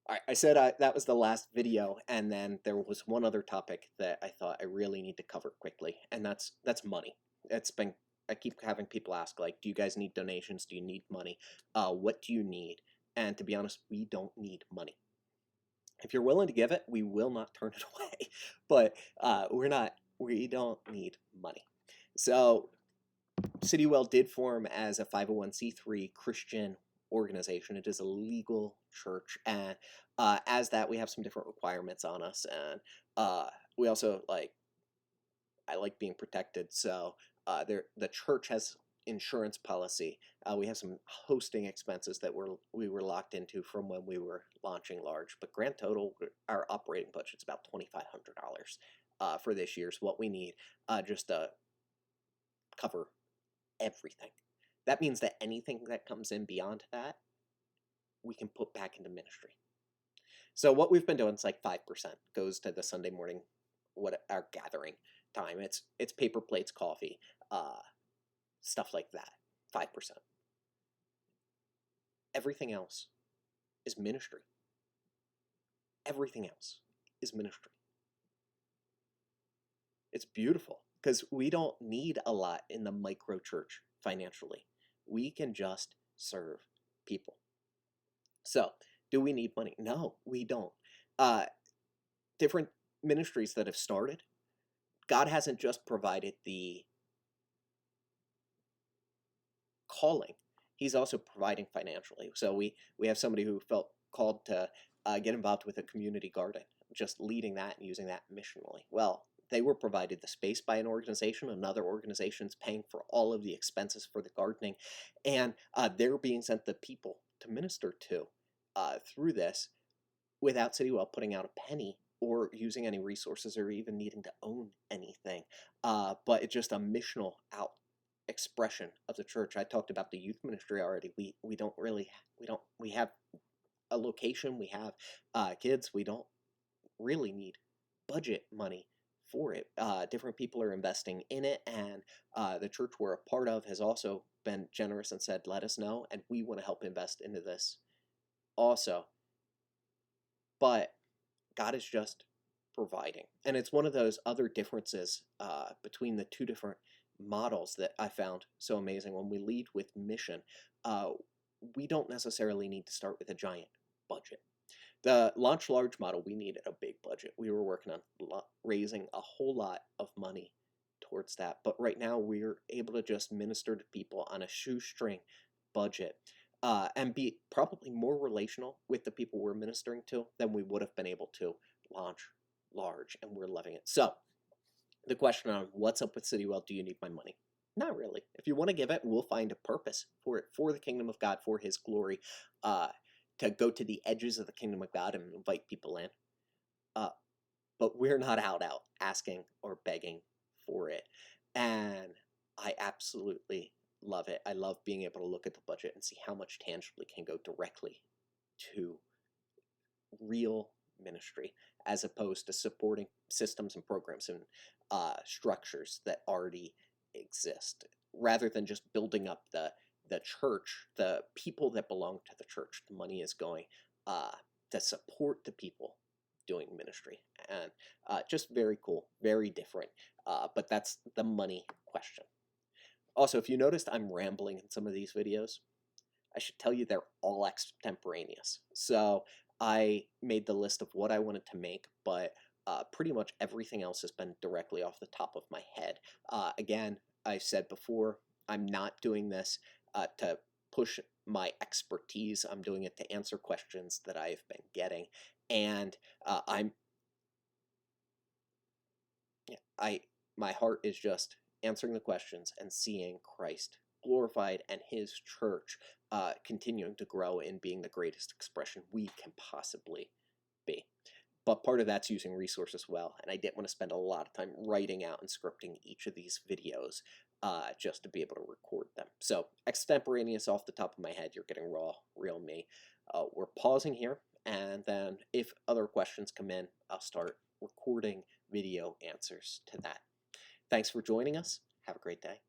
All right, I said that was the last video, and then there was one other topic that I thought I really need to cover quickly, and that's money. It's been I keep having people ask, like, do you guys need donations? Do you need money? What do you need? And to be honest, we don't need money. If you're willing to give it, we will not turn it away. But we don't need money. So CityWell did form as a 501c3 Christian organization. It is a legal church, and as that, we have some different requirements on us, and we also I like being protected. So the church has insurance policy. We have some hosting expenses that we were locked into from when we were launching large. But grand total, our operating budget's about $2,500 for this year's what we need just to cover everything. That means that anything that comes in beyond that, we can put back into ministry. So what we've been doing is like 5% goes to the Sunday morning, what our gathering time. It's paper plates, coffee, stuff like that. 5%. Everything else is ministry. Everything else is ministry. It's beautiful because we don't need a lot in the micro church financially. We can just serve people. So, do we need money? No, we don't. Different ministries that have started, God hasn't just provided the calling, He's also providing financially. So we have somebody who felt called to get involved with a community garden, just leading that and using that missionally. Well, they were provided the space by an organization. Another organization's paying for all of the expenses for the gardening, and they're being sent the people to minister to through this without CityWell putting out a penny or using any resources or even needing to own anything. But it's just a missional out expression of the church. I talked about the youth ministry already. We have a location, we have kids. We don't really need budget money for it. Different people are investing in it, and the church we're a part of has also been generous and said, let us know, and we want to help invest into this also. But God is just providing. And it's one of those other differences between the two different models that I found so amazing. When we lead with mission, we don't necessarily need to start with a giant budget. The launch large model, we needed a big budget. We were working on raising a whole lot of money towards that. But right now, we're able to just minister to people on a shoestring budget. And be probably more relational with the people we're ministering to than we would have been able to launch large, and we're loving it. So, the question on what's up with CityWell, do you need my money? Not really. If you want to give it, we'll find a purpose for it, for the kingdom of God, for His glory, to go to the edges of the kingdom of God and invite people in. But we're not out asking or begging for it. And I absolutely love it. I love being able to look at the budget and see how much tangibly can go directly to real ministry as opposed to supporting systems and programs and structures that already exist, rather than just building up the church, the people that belong to the church. The money is going to support the people doing ministry, and just very cool, very different, but that's the money question. Also, if you noticed I'm rambling in some of these videos, I should tell you they're all extemporaneous. So I made the list of what I wanted to make, but pretty much everything else has been directly off the top of my head. Again, I said before, I'm not doing this to push my expertise. I'm doing it to answer questions that I've been getting, and my heart is just answering the questions and seeing Christ glorified and His church continuing to grow in being the greatest expression we can possibly be. But part of that's using resources well, and I didn't want to spend a lot of time writing out and scripting each of these videos just to be able to record them. So extemporaneous off the top of my head, you're getting raw, real me. We're pausing here, and then if other questions come in, I'll start recording video answers to that. Thanks for joining us. Have a great day.